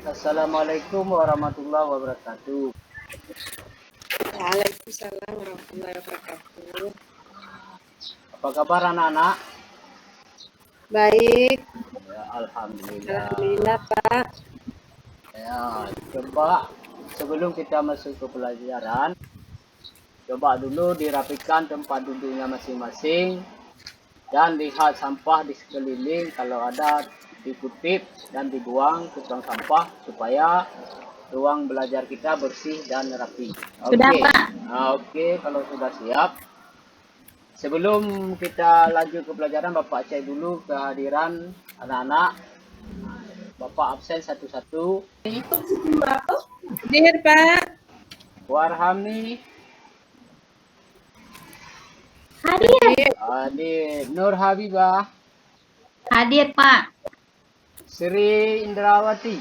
Assalamualaikum warahmatullahi wabarakatuh. Waalaikumsalam warahmatullahi wabarakatuh. Apa kabar anak-anak? Baik, Ya, alhamdulillah. alhamdulillah Pak. Ya, coba sebelum kita masuk ke pelajaran, coba dulu dirapikan tempat duduknya masing-masing dan lihat sampah di sekeliling, kalau ada dikutip dan dibuang ke tong sampah supaya ruang belajar kita bersih dan rapi. Sudah, Oke. Pak. Oke, kalau sudah siap. Sebelum kita lanjut ke pelajaran, Bapak cek dulu kehadiran anak-anak. Bapak absen satu-satu. Hadir Pak. Warhami, Hadir. Adi Nur Habibah, Hadir, Pak. Sri Indrawati.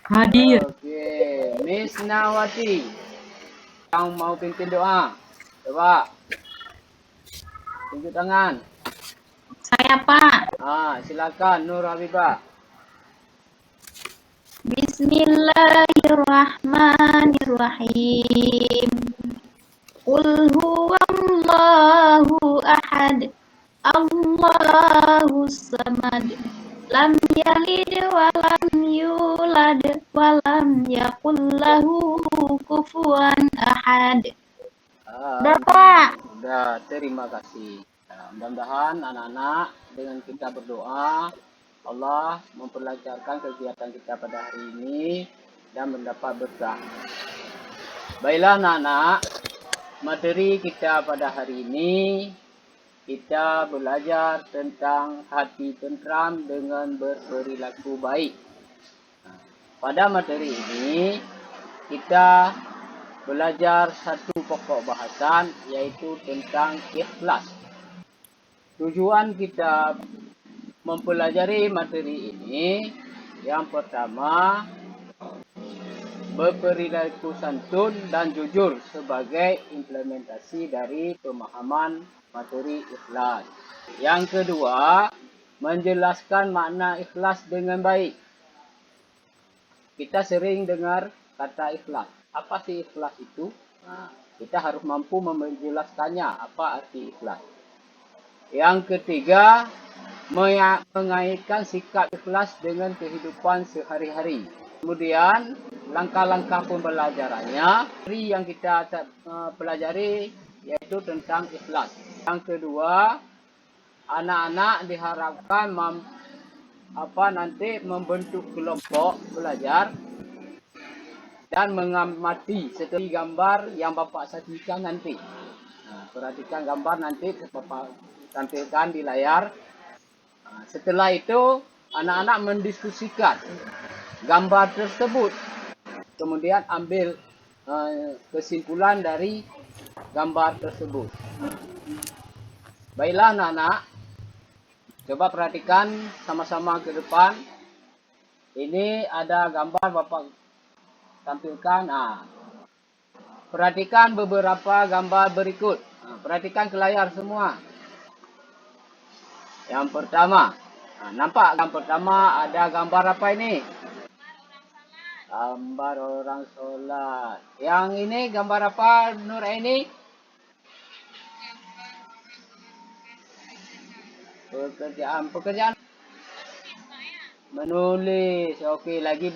Hadir. Oke, Miss Nawati. Yang mau pimpin doa, coba tunjuk tangan. Saya, Pak. Silakan Nur Habibah. Bismillahirrahmanirrahim. Qul huwallahu ahad. Allahus samad. Lam yalid wa lam yulad wa lam yakul lahu kufuwan ahad. Bapak. Sudah, terima kasih. Mudah-mudahan anak-anak dengan kita berdoa, Allah memperlancarkan kegiatan kita pada hari ini dan mendapat berkah. Baiklah anak-anak, materi kita pada hari ini kita belajar tentang hati tentram dengan berperilaku baik. Pada materi ini kita belajar satu pokok bahasan, yaitu tentang ikhlas. Tujuan kita mempelajari materi ini, yang pertama, berperilaku santun dan jujur sebagai implementasi dari pemahaman materi ikhlas. Yang kedua, menjelaskan makna ikhlas dengan baik. Kita sering dengar kata ikhlas. Apa sih ikhlas itu? Kita harus mampu menjelaskannya, apa arti ikhlas. Yang ketiga, mengaitkan sikap ikhlas dengan kehidupan sehari-hari. Kemudian, langkah-langkah pembelajarannya, yang kita pelajari yaitu tentang ikhlas. Yang kedua, anak-anak diharapkan nanti membentuk kelompok belajar dan mengamati seperti gambar yang Bapak sajikan nanti. Perhatikan gambar nanti Bapak tampilkan di layar. Setelah itu, anak-anak mendiskusikan gambar tersebut. Kemudian ambil kesimpulan dari gambar tersebut. Baiklah anak-anak, coba perhatikan sama-sama ke depan. Ini ada gambar Bapak tampilkan. Perhatikan beberapa gambar berikut. Perhatikan ke layar semua. Yang pertama, nampak yang pertama ada gambar apa ini? Gambar orang sholat. Yang ini gambar apa, Nur ini? Pekerjaan menulis. Oke, lagi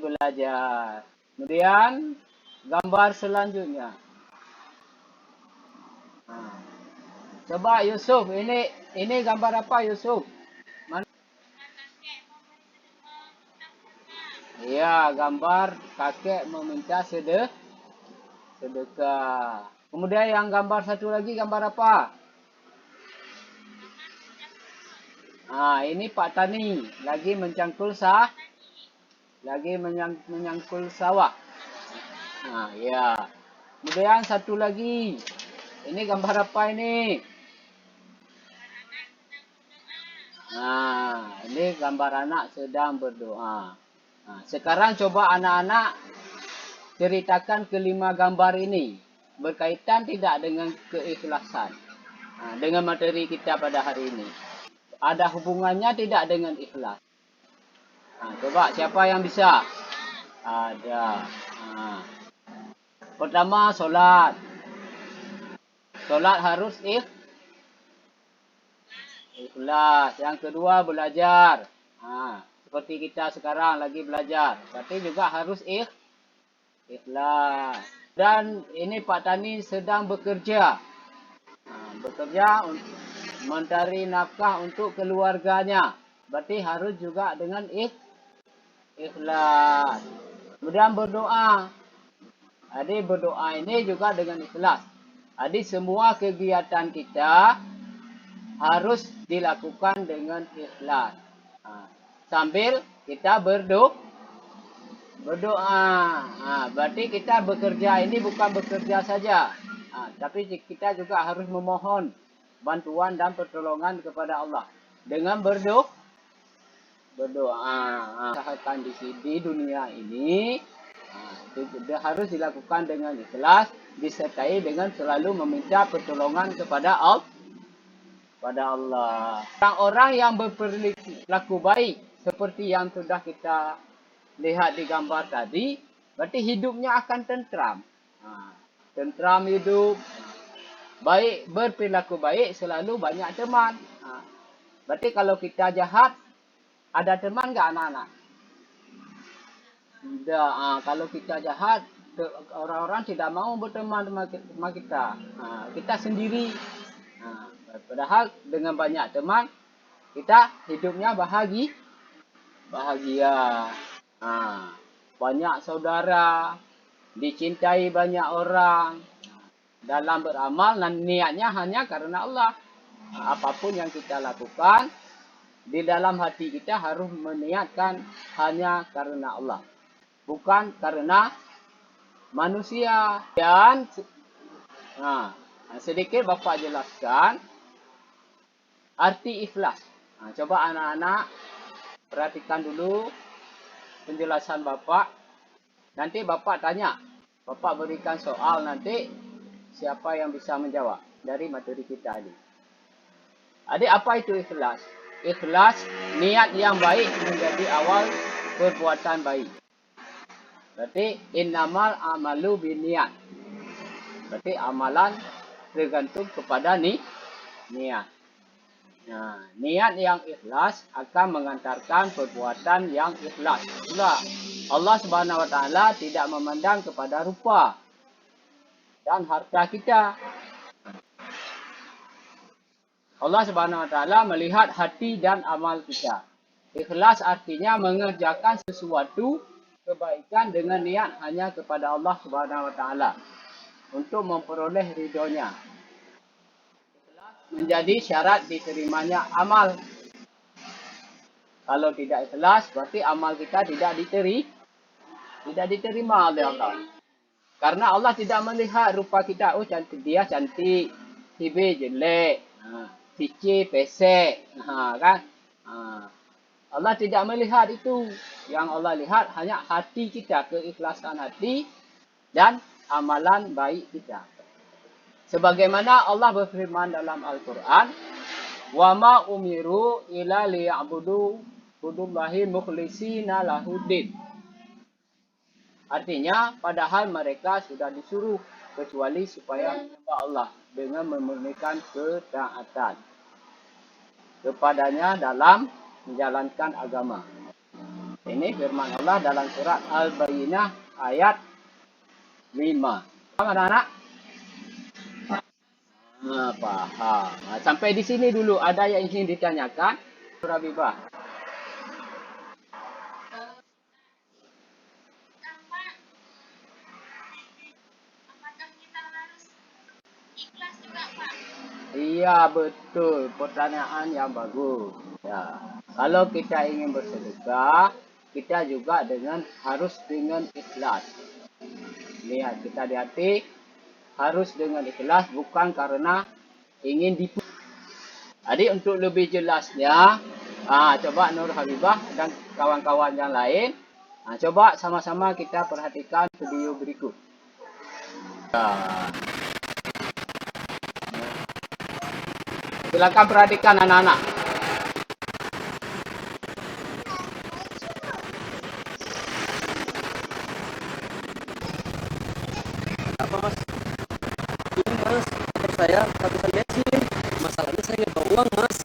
belajar. Kemudian gambar selanjutnya. Coba Yusuf, ini gambar apa Yusuf? Mana? Iya, gambar kakek meminta sedekah. Kemudian yang gambar satu lagi gambar apa? Ini Pak Tani lagi menyangkul sawah. Ya. Kemudian satu lagi. Ini gambar apa ini? Ini gambar anak sedang berdoa. Sekarang coba anak-anak ceritakan kelima gambar ini. Berkaitan tidak dengan keikhlasan? Dengan materi kita pada hari ini. Ada hubungannya tidak dengan ikhlas? Coba siapa yang bisa? Ada. Pertama, solat. Solat harus ikhlas. Yang kedua, belajar. Seperti kita sekarang lagi belajar. Tapi juga harus ikhlas. Dan ini Pak Tani sedang bekerja. Bekerja untuk mencari nafkah untuk keluarganya. Berarti harus juga dengan ikhlas. Kemudian berdoa. Jadi berdoa ini juga dengan ikhlas. Jadi semua kegiatan kita harus dilakukan dengan ikhlas. Sambil kita berdoa. Berarti kita bekerja ini bukan bekerja saja. Tapi kita juga harus memohon bantuan dan pertolongan kepada Allah. Dengan berdoa. Usahakan di dunia ini harus dilakukan dengan ikhlas, disertai dengan selalu meminta pertolongan kepada Allah. Orang-orang yang berperilaku baik seperti yang sudah kita lihat di gambar tadi, berarti hidupnya akan tentram. Tentram hidup, baik, berperilaku baik, selalu banyak teman. Berarti kalau kita jahat, ada teman nggak anak-anak? Tidak. Kalau kita jahat, orang-orang tidak mau berteman sama kita. Kita sendiri. Padahal dengan banyak teman, kita hidupnya bahagia. Banyak saudara, dicintai banyak orang. Dalam beramal, dan niatnya hanya karena Allah. Apapun yang kita lakukan, di dalam hati kita harus meniatkan hanya karena Allah. Bukan karena manusia. Dan sedikit Bapak jelaskan arti ikhlas. Coba anak-anak perhatikan dulu penjelasan Bapak. Nanti Bapak tanya. Bapak berikan soal nanti. Siapa yang bisa menjawab dari materi kita ini. Adik, apa itu ikhlas? Ikhlas, niat yang baik menjadi awal perbuatan baik. Berarti innamal amalu biniat. Berarti amalan tergantung kepada niat. Niat yang ikhlas akan mengantarkan perbuatan yang ikhlas. Itulah Allah Subhanahu wa taala tidak memandang kepada rupa dan harta kita. Allah Subhanahu wa taala melihat hati dan amal kita. Ikhlas artinya mengerjakan sesuatu kebaikan dengan niat hanya kepada Allah Subhanahu wa taala untuk memperoleh ridhonya. Ikhlas menjadi syarat diterimanya amal. Kalau tidak ikhlas, berarti amal kita tidak diterima oleh Allah. Karena Allah tidak melihat rupa kita. Oh, cantik, dia cantik, si B jelek, si C pesek, kan? Allah tidak melihat itu. Yang Allah lihat hanya hati kita, keikhlasan hati dan amalan baik kita. Sebagaimana Allah berfirman dalam Al-Quran, wa ma umiru ila liya'budu budullahi mukhlishina lahuddin. Artinya, padahal mereka sudah disuruh kecuali supaya menyembah Allah dengan memurnikan ketaatan kepadanya dalam menjalankan agama. Ini firman Allah dalam surat Al-Bayyinah ayat 5. Paham anak-anak? Paham. Sampai di sini dulu. Ada yang ingin ditanyakan? Rabibah. Iya, betul. Pertanyaan yang bagus. Ya. Kalau kita ingin bersedekah, kita juga harus dengan ikhlas. Lihat kita di hati, harus dengan ikhlas, bukan karena ingin dipu. Jadi untuk lebih jelasnya, coba Nur Habibah dan kawan-kawan yang lain, coba sama-sama kita perhatikan video berikut. Silakan perhatikan anak-anak. saya kehabisan bensin. Masalahnya saya nggak bawa uang, Mas.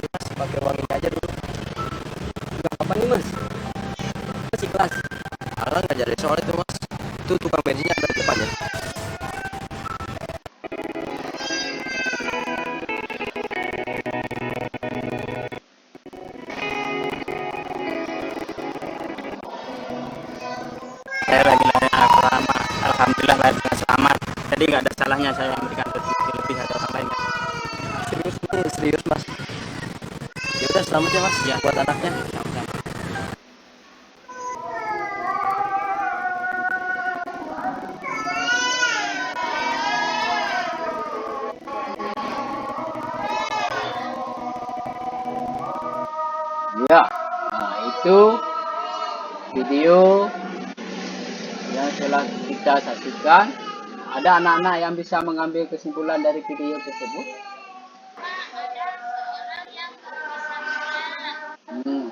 Mas, pakai uang ini aja dulu. Nggak apa-apa nih, Mas. Mas ikhlas. Alah, nggak jadi soal itu, Mas. Itu tukang bensinnya ada di depannya. Saya lagi lahir lama, alhamdulillah lahir dengan selamat. Jadi nggak ada salahnya saya memberikan rezeki lebih atau orang lain. Serius nih, serius, Mas. Ya udah, selamat ya, Mas. Ya. Buat anaknya. Sama-sama. Ya, nah itu video yang telah kita saksikan. Ada anak-anak yang bisa mengambil kesimpulan dari video tersebut? Hmm.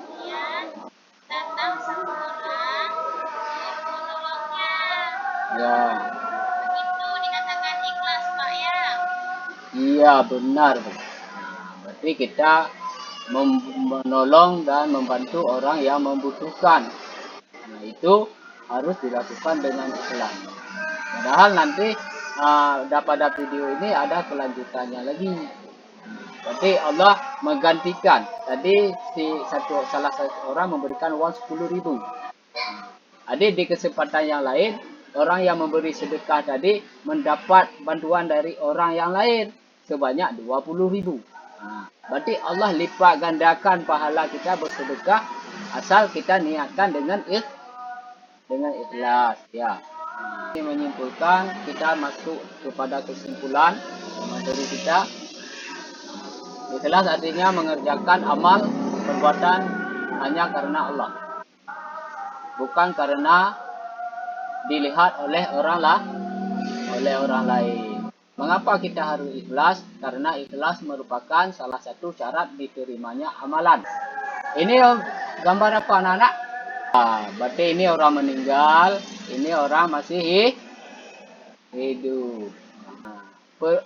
Datang satu orang menolongnya. Ya, Begitu dikatakan ikhlas, Pak ya. iya benar. Nah, berarti kita menolong dan membantu orang yang membutuhkan. Nah, itu harus dilakukan dengan ikhlas. Padahal nanti pada video ini ada kelanjutannya lagi. Berarti Allah menggantikan. Tadi salah satu orang memberikan uang 10.000. Adik di kesempatan yang lain, orang yang memberi sedekah tadi mendapat bantuan dari orang yang lain sebanyak 20.000. Berarti Allah lipat gandakan pahala kita bersedekah asal kita niatkan dengan ikhlas. Ya. Ini menyimpulkan, kita masuk kepada kesimpulan materi kita. Ikhlas artinya mengerjakan amal perbuatan hanya karena Allah, bukan karena dilihat oleh orang lain. Mengapa kita harus ikhlas? Karena ikhlas merupakan salah satu syarat diterimanya amalan. Ini gambar apa anak-anak? Berarti ini orang meninggal, ini orang masih hidup.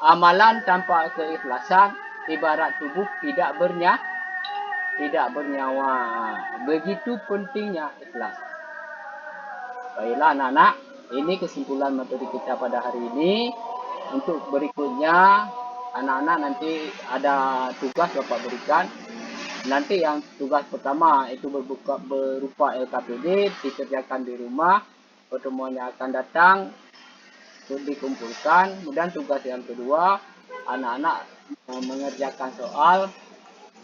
Amalan tanpa keikhlasan ibarat tubuh tidak bernyawa. Begitu pentingnya ikhlas. Baiklah anak-anak, ini kesimpulan materi kita pada hari ini. Untuk berikutnya, anak-anak nanti ada tugas Bapak berikan. Nanti yang tugas pertama itu berupa LKPD, dikerjakan di rumah. Pertemuan yang akan datang dikumpulkan. Kemudian tugas yang kedua, anak-anak mengerjakan soal.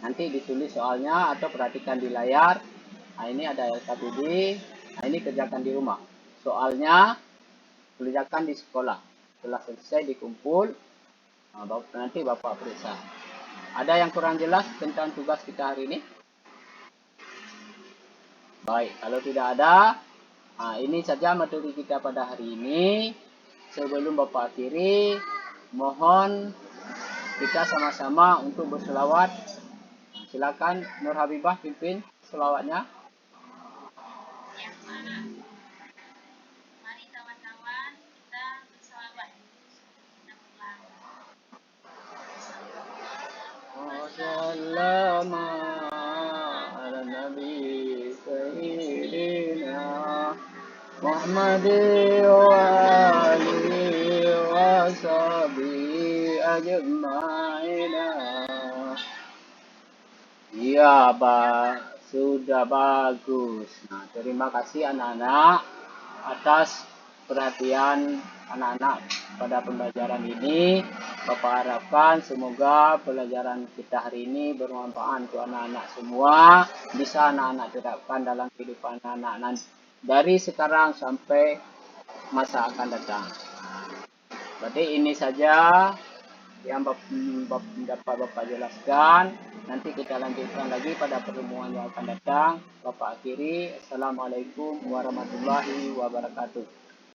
Nanti ditulis soalnya atau perhatikan di layar. Nah, ini ada LKPD. Nah, ini kerjakan di rumah. Soalnya kerjakan di sekolah. Setelah selesai dikumpul, nanti Bapak periksa. Ada yang kurang jelas tentang tugas kita hari ini? Baik, kalau tidak ada, ini saja materi kita pada hari ini. Sebelum Bapak akhiri, mohon kita sama-sama untuk berselawat. Silakan Nur Habibah pimpin selawatnya. Mari kawan-kawan kita berselawat. Wassalamu ala nabi sayyidina Muhammadi wa alihi wa sahbihi ajma'ina. Ya, sudah bagus. Nah, terima kasih anak-anak atas perhatian anak-anak pada pembelajaran ini. Bapak harapkan semoga pelajaran kita hari ini bermanfaat untuk anak-anak semua. Bisa anak-anak terapkan dalam kehidupan anak-anak dari sekarang sampai masa akan datang. Berarti ini saja yang dapat Bapak jelaskan. Nanti kita lanjutkan lagi pada pertemuan yang akan datang. Bapak akhiri. Assalamualaikum warahmatullahi wabarakatuh.